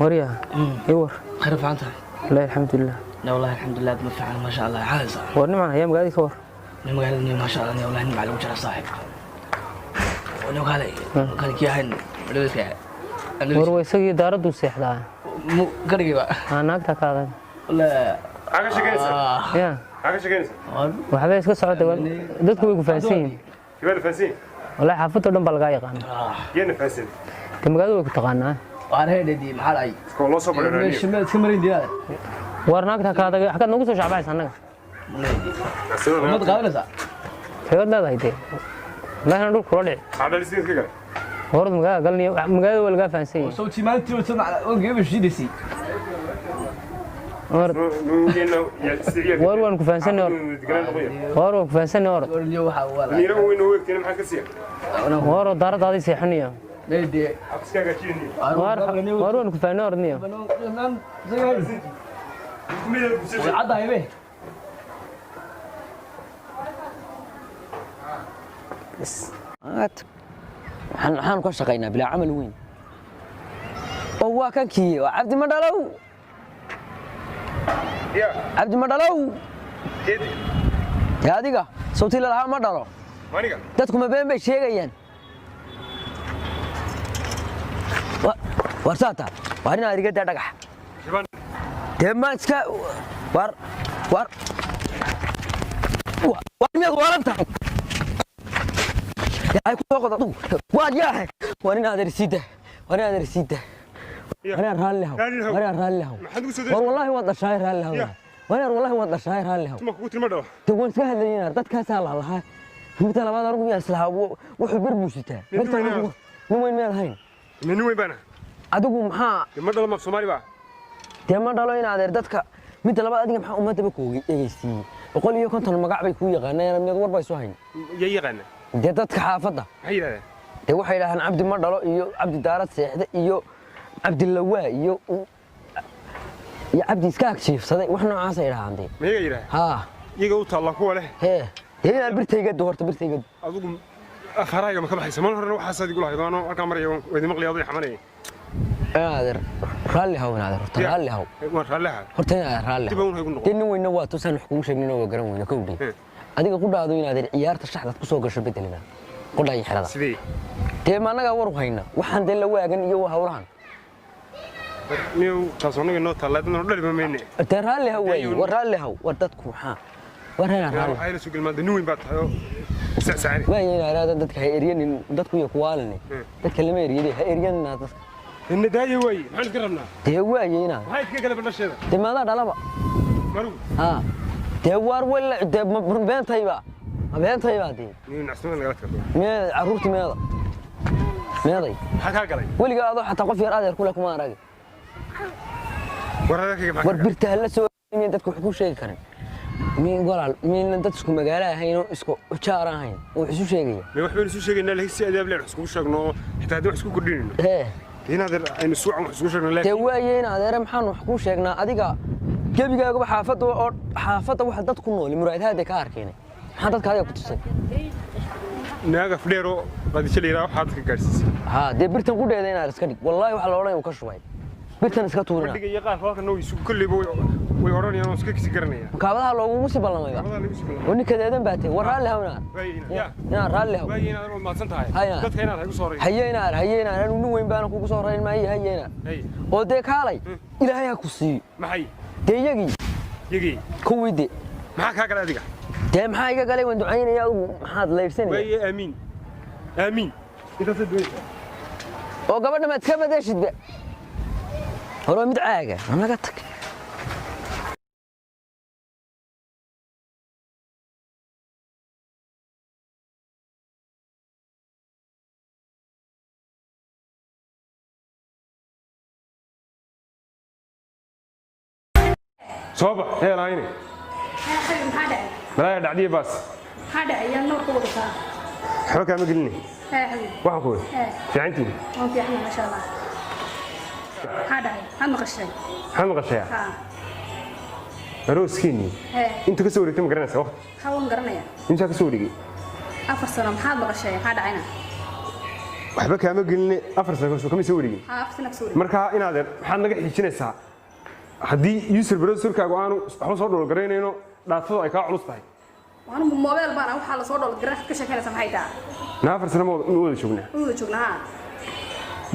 وريا يور خير فانتا لا الحمد لله لا والله الحمد لله ما فعل ما شاء الله عايز ورني معنا ايام قاعد يصور المقالة ما شاء الله والله نمع لو جرى صاحب وانا قال كان كيهن ولك ور ويسقي دارد وسيحدا مو قرقي بقى انا اقتك هذا لا حاجه شقيسه يا حاجه شقيسه وحبايب iska socda dadku way ku faansiin كيف فاسين wallahi xaafadda dhan baa laga yaqaan يين فاسين magaalada way ku taqaanaa waan heedii maxaa ay كولو سو بدراني shimad ka marin diyaar warnaagta kaada xaqad nagu soo shacbaysan anaga mad qaadanaysa xigad leedahay tee laakiin dhul kula dhici هذا اللي سيد كده horad magaalada waa laga faansiin soo timaantii oo sama oo geeb shidisi war waan ku faansanay war waan ku faansanay war iyo waxa wala نيرو وين هو كده ما كسيه war daaradaadii seexaniyo leedii اسكا جيني war waan ku faanay orniyo عدا هيبه waxaan ka shaqeynaa bilaa camal weyn oo waa kan kii cabdi madhalow يا cabdi madhalow كده ee adiga sawti lahaa ma dhalo مانيكا dadku ma been bay sheegayaan war saata war inaad iga dhagax شبان dee ma iska war miyad waalantahay yahay ku soo qodo waad yahay war inaad risiida war inaad risiida war raallihow war raallihow ما حد وسد war wallahi waad dhashay raallihow war wallahi waad dhashay raallihow ما كنت مدو تقول iska hadlayna dadkaas la lahaa inta labaad argu yaa islaha wuxuu birbuusitaa birta nin weyn meel hayn من وين بنا adigu maxaa مدو ما سومالي با dee ma dhalo in adeer dadka midda labaad adiga maxaa ummadaba koogi eegaysiiyey 150 magac bay ku yaqaanayaan mid war bay soo hayn يقنا dee dadka xaafadda هيدا dee waxay yiraahdaan cabdi ma dhalo iyo cabdi daarad seexda iyo cabdi lawaa iyo cabdi iska agsiifsaday wax noocaas ay yiraahdaan ما يقرا ha يقا وطلع كو له hee dee birtayga doorta birtayga adugu afaraayga ma ka baxaysa man horena waxa saad igu lahaydaan halka marayo weedi maqli aday xamanay adeer raalli haw adeer raalli haw waan raalaha horta raalli dib uun haygu noqon nin weyna waa tusan wax kugu sheegnina waa garan weyna kowdii adiga ku dhaado in adeer ciyaarta shaxdad ku soo gasho bedelina qodhay xirada sidii dee ma anaga war hayna waxaan dee la waagan iyo hawlahan niyo taasoonaga noo talaadna dhaliba meene dee raalli haw war raalli haw war dadku maxaa war raalli waxay la sugal maanta nin weyn baad tahay oo saacsaari waa inaad dadka ha eriyanin dadku iyo kuwaalane dadka lama eriyay ha eriyanina dadka إن داية وي محل قربنا dee waayayna هاي كذا بالنشيدة dee maada dhalaba مرو ha dee war wala dee beentayba beentayba dee نين عسلنا اللي قالت كذا meed caruurti meeday حكا قلي weliga adoo xataa qof yar adeer kula kuma arag ورا ذاك ما war birta la soo in dadku wax ku sheegi karin min walaal min dad isku magaalo ahayn oo isku jaar ahayn oo isu sheegaya ما يحب يسوي شيء إن له سيادة بلا حسكوش شغنو حتى هذا حسكو كردين hee هنا هذا إنه سوء عم حسكوش شغنو dee لكن waayeen adeer maxaan wax ku sheegnaa adiga gebigaaga xaafadda waxa dad ku nool muraadaha ka arkeen maxaa dadka adiga ku tusay ناقة فليرو قد يشيل يراو حاطك جالس ha dee birtan ku dheeday inaad iska dhig wallahi waxa la oranay uu ka shubay birtan iska tuurina بدي يقال فاك إنه يسوق كل بو ويوراني أنا مسكك سكرني kaabadaha loogu si ballamayba هذا اللي بيسمع oo ninkadeedan baatay war raalli hawna يا ina raalli haw باقي أنا ما سنتهاي هيا. ده هنا هيقول صوري hayeenaar anu nin weyn baan kugu soo rayn maayo hayeenaar هاي oo dee kaalay ilaahay ha ku siiyo ما حي dee iyagii يجي kuwii dee معك هكذا أديك dee maxaa iga galay waan ducaynaya adigu maxaad leybsanaya باقي آمين آمين إذا تدوي oo gabadha maad ka badashidba hore mid caaga anaga tag صوبة هي العيني هذا بلا دعدي بس هذا يا نور قوتها حبك ما قلني حبيبي واحد كوي في عندي وفي احنا ما شاء الله هذا هم قشري حم غشيا ها روس كيني انت كسوري تم قرنا سوا هون قرنيا انت كسوري افر سنه محاد قشري هذا عينا waxba kaama gelin 4 sano soo kama soo wareegin ها أفتنا كسوري marka inaad maxaad naga xijinaysaa haddii user browserkaagu aanu waxba soo dholo garaynayno dhaafadu ay ka culus tahay وأنا موبايل بنا وحلا صور دول جرح كشكل سمحيتها na 4 sano ma wada joognaa هو شغلنا ها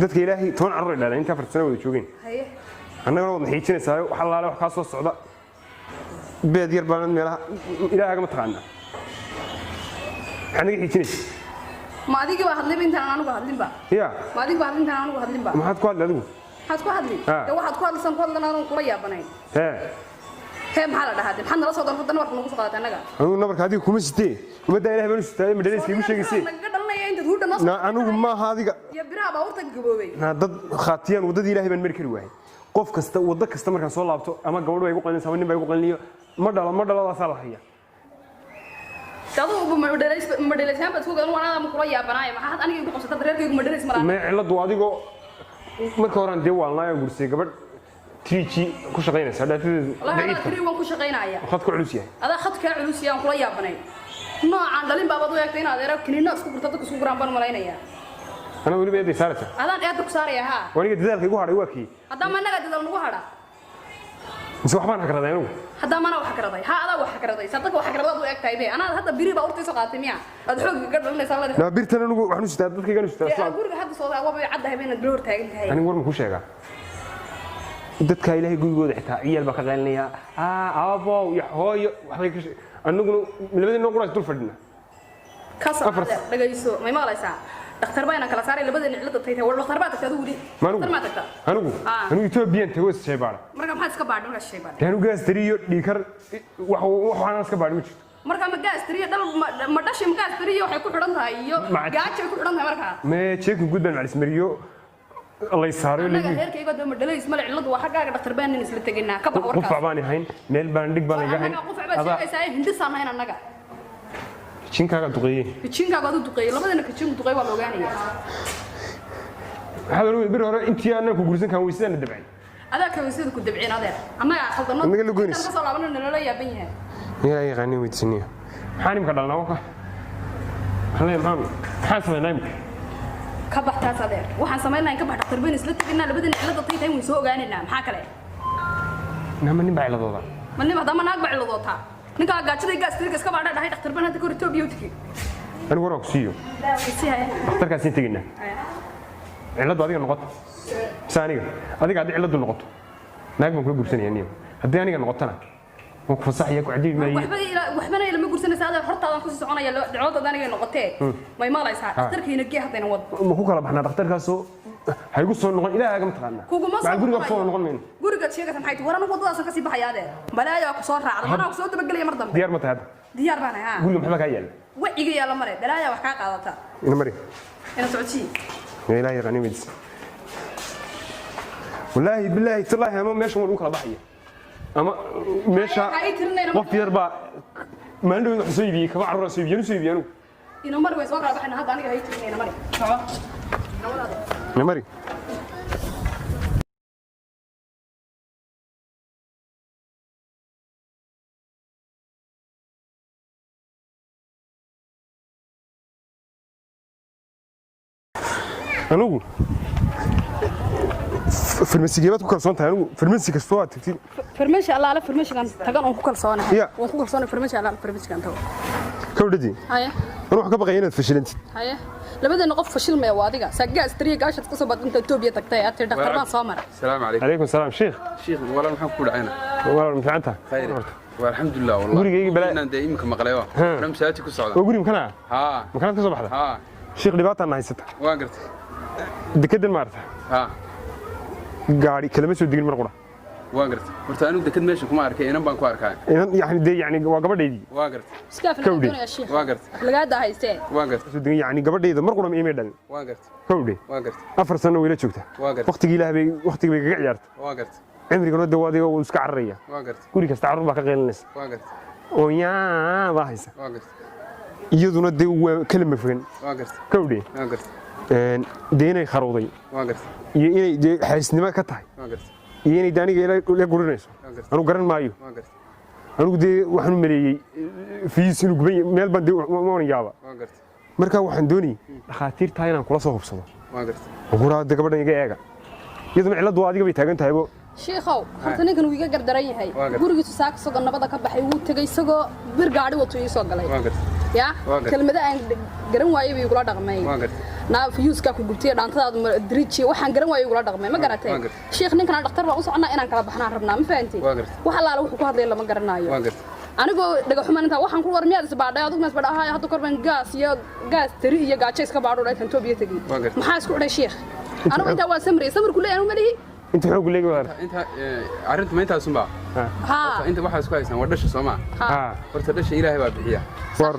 dadka ilaahay 10 carruur ilaalay inta 4 sano wada joogeen هي annagana wada xijinaysaa waxa laala wax ka soo socda beed yar baan meelaha ilaahaga ma taqaana xaniga xijinaysaa ما أديك واحد لين أنت أنا واحد لين بقى ya ما أديك واحد أنت أنا واحد لين بقى maxaad ku hadlay adigu هات واحد لين لو واحد واحد لسان واحد لنا نقول يا بناي hee هي محل ده هذا محل رصد الفضل نور نقول سقطت أنا جا anigu nabarka adiga kuma sitee umada ilaahay baan u sitay ma dhaleeskii u sheegaysay نقدرنا يا أنت تقول نص anigu ma aha adiga يا برا باورتك جبوي dad khaatiyaan wadadii ilaahay baan mari kari waayay qof kasta wada kasta markaan soo laabto ama gabadhu ay ugu qalinaysaa ama nin bay ugu qalinayo ma dhaladaas la haya كذا مدرس هم بس هو قالوا أنا مكروه يا بناي ما حد أنا يقول قصة تدرير كي مدرس مرة ma ciladu adigoo marka horaan dee waalnaayo gursay gabadh 3G ku shaqaynaysa dhaafadeedu والله أنا daciifka كريم وأنكو شقينا يا khadku culus yahay هذا خد كعلوس يا مكروه يا بناي ما عندلين بابا ضوء يكتين هذا رأي كنينا سكوب تطلق سكوب رامبان ملاينا يا ana weliba eeday saarata هذا أنا أدرك صار يا ها waniga dadaalka igu hadhay waa kii هذا ما نقدر نقدر نقول mise waxbaan hakraday anigu هذا ما أنا وحكرتي هذا وحكرتي صدق وحكرتي ضوء يكتين به أنا هذا بري باورتي سقطت مياه أدحوك قدر لنا صار na birtan anigu waxaan u sitaa dadkaygaan u sitaa يا أقول لك هذا صوت أبوي عدها بين الدور تاجن هاي anigu war ma ku sheegaa dadka ilaahay gurigooda xitaa ciyaal baa ka qaylinaya aabo iyo hooyo waxbay ka anaguna labadii noo quraas dul fadhina كسر دقيسو ما يماليسا دكتور باينا كلا ساري لبدا نعلد تيتا ولا دكتور باتك تدو ودي دكتور ما تكتا anigu Ethiopian tago sheebara marka maxaad iska baadhin ka sheebada taanu gaas tiriyo dhiikar waxaan iska baadhin ma jirto marka ma gaas tiriyo dal ma dhashi ma gaas tiriyo waxay ku xidhan tahay iyo gaajo ku xidhan tahay marka ma jeeku gudban malis mariyo الله يسارو لي heerka iga doomo dhaleys mal ciladu waa xagaaga dhaqtar baan in isla taginaa ka bax warkaas qof baan ahayn meel baan dhig baan laga hayn qof baa sheegaysaa hindisaan hayn anaga jinkaaga duqeeyay jinkaaga adu duqeeyay labadana ka jinku duqeey waa la ogaanaya waxa lagu bir hore intii aan ku gursan kan weysadana dabcay adaa ka weysada ku dabciin adeer anaga khaldano anaga la goynis ka soo laabanay nolol yaaban yahay yaa yaqaan weydisniyo maxaan imka dhalnaa waka maxaan sameynaa ka baxtaas adeer waxaan sameynaa in ka bax dhaqtar baan isla taginaa labadana cilada taytay way soo ogaanayna maxaa kale nama nin baa ciladooda ma nin hadama naag baa ciladoota ninka gaajada gaas tiriga iska baadhay dhahay dhaqtar baan hadda ka Ethiopia u tigi anigu war ku siiyo dhaqtarkaas in tagina ciladu adiga noqoto saaniga adiga hadii ciladu noqoto naag baan kula gursanaya niyo hadii aniga noqotana waan ku fasaxaya ku cajiib maayo waxbana ilama gursanaysa adeer hortaadan ku sii soconaya dacwada aniga noqotee may maalaysaa dhaqtarkiina gee hadayna wad ma ku kala baxnaa dhaqtarkaasoo hay gu soo noqon ilaahaga ma taqaana kuguma soo guriga soo noqon meen guriga sheegay maxay tahay waran wadadaas ka sii baxaya adeer balaayo ku soo raacday mana ku soo dabagalay mar dambe diyaar ma tahay diyaar baan ahaa guriga maxba ka yaal waciga yaala mare balaayo wax ka qaadata ina mari ina socodsi ilaahay qani midis wallahi billahi tallahi ama meesha wuu kala baxaya ama meesha qof yar baa maandhow wax soo iibiyay kaba carruur soo iibiyay soo iibiyay ina mar way soo kala baxayna hadda aniga hay tirnayna mari ina mari anugu farmasigeebaad ku kalsoon tahay anigu farmasi kastoo aad tagtid farmashi alla ala farmashigan tagan oo ku kalsoonahay oo ku kalsoonahay farmashi alla farmashigan tago kawdadi haye anu wax ka baqay inaad fashilantid haye labadana qof fashilmaya waa adiga sagaas tariya gaashad ka soo baad inta Ethiopia tagtay aad dhaqtar baan soo maray السلام عليكم عليكم السلام شيخ والله maxaan ku dhacayna والله مفعنتها خير والحمد لله والله gurigayga bala inaan deeimka maqlayo anam saati ku socda oo guriga kana ha makan ka soo baxda ha sheekh dhibaata na haysata waan gartay dekedan maarta ha gaari kalama soo digin mar qura waan gartay horta anu deked meesha kuma arkay inan baan ku arkaa inan yani waa gabadheedii waan gartay iska filaanaya sheekh waan gartay lagaada haystee waan gartay soo digin yani gabadheeda mar qura ma iimay dhalin waan gartay kawdhe waan gartay 4 sano wayla joogta waan gartay waqtigii ilaahay waqtigii bay kaga ciyaartay waan gartay cimrigana dawaadiga uu iska cararaya waan gartay guri kasta carruur baa ka qeylinaysa waan gartay oo yaa baa haysa waan gartay iyaduna dee waa kalama fogan waan gartay kawdhe waan gartay dee inay kharowday waan gartay iyo inay dee xaysnimo ka tahay waan gartay iyo inay aniga ila gurinayso anu garan maayo waan gartay anigu dee waxaan u maleeyey fiis inuu guban meel baan dee ma oran yaaba waan gartay markaa waxaan doonayay dhakhaatiirtaa inaan kula soo hubsado waan gartay guraada gabadhan iga eega iyaduna ciladu adiga bay taagan tahay shiikhow horta ninkan wuu iga gardaran yahay gurigiisu saaka isagoo nabada ka baxay wuu tegay isagoo bir gaadhi wato ii soo galay waan gartay ya kelmada aan garan waayay bay igula dhaqmay waan gartay naa fiyuuska ku gubtay dhaantadaada diriiji waxaan garan waayay igula dhaqmay ma garatay shiikh ninkan dhakhtar baa u soconaa inaan kala baxnaan rabnaa ma fahantii wax allaala wuxuu ku hadlay lama garanayo waan gartay anigoo dhagaxumaan inta waxaan ku war miyaad isbaadhay adigu mas badhahay hadda korban gaas tari iyo gaajo iska baadho dhaytan toobiya tagay maxaa isku xidhay shiikh anigu inta waa samarku leeyahay ma lihi انت xoog leeyahay inta arinta ma intaas unba ha inta waxa isku haysan waa dhasha Soomaa ha horta dhasha Ilaahay baa bixiya war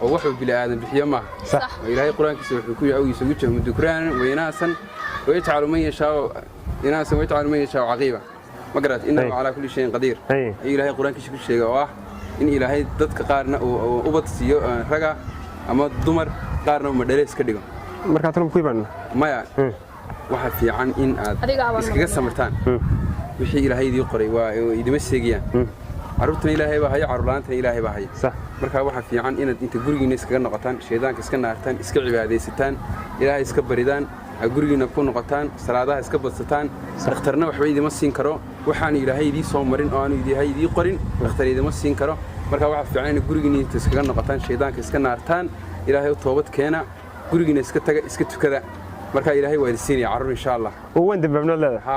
oo wuxuu bili aadan bixiya ma صح Ilaahay quraankiisa wuxuu ku yahay isugu jeedo dukraan weynaasan way tacalumay yashaa inaasan way tacalumay yashaa aqiiba ma garat inna ala kulli shay qadir Ilaahay quraankiisa ku sheegay oo ah in Ilaahay dadka qaarna uu ubad siiyo raga ama dumar qaarna ma dhalees ka dhigo marka tan ku iibana maya waxa fiican in aad iskaga samirtaan wixii Ilaahay idii qoray waa idima seegiyaan carruurtan Ilaahay baa haya carruurlaantana Ilaahay baa haya صح marka waxa fiican inaad inta gurigiina iskaga noqotaan sheedaanka iska naartaan iska cibaadeysataan Ilaahay iska baridaan gurigiina ku noqotaan salaadaha iska badsataan dhakhtarna waxba idima siin karo waxaan Ilaahay idii soo marin oo aan Ilaahay idii qorin dhakhtar idima siin karo marka waxa fiican in gurigiina iskaga noqotaan sheedaanka iska naartaan Ilaahay toobad keena gurigiina iska taga iska tukada marka Ilaahay waa idin carruur insha Allah oo waan dambaabna leedahay ha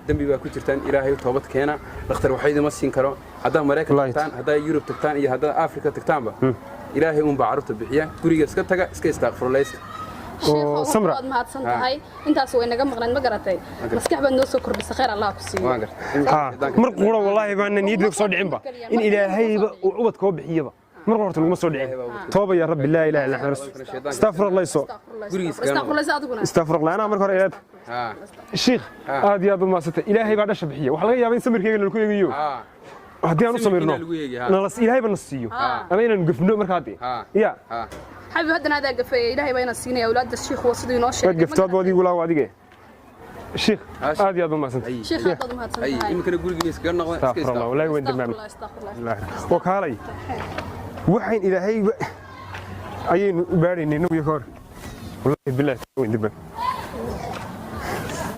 dambi baa ku jirtaan Ilaahay toobad keena dhakhtar waxa idin ma siin karo hadaa Mareykan tagtaan hadaa Yurub tagtaan iyo hadaa Afrika tagtaanba Ilaahay uun baa carruurta bixiya guriga iska taga iska istaaqfurlaysta oo samra waad mahadsan tahay intaas way naga maqnaan ma garatay maskax baad noo soo kordhisay khayr Allah ku siiyo waan gartay mar qura wallahi baan niyad soo dhicin ba in Ilaahay uu ubad koo bixiyaba mar horta lagu soo dhicin tooba ya rabbi la ilaaha illa anta astaghfirullah استغفر الله انا marka hore ilaad sheekh aad iyo aad u maasata ilaahay baa dhasha bixiya waxa laga yaabaa in samirkeyga lagu eegayo hadii aan u samirno nalas ilaahay baa nasiiyo ama inaan gufno marka hadii ya حبيبي هذا هذا قفي إلهي بين السنين أولاد الشيخ وصدي نوشة قفتات ودي ولا وادي الشيخ هذه أظن ما سنت شيخ هذا ما سنت أي يمكن أقول جنس كنا استغفر الله ولا وين دمام الله وكالي وحين إلهي أي بارين إنه يكور والله بالله وين دمام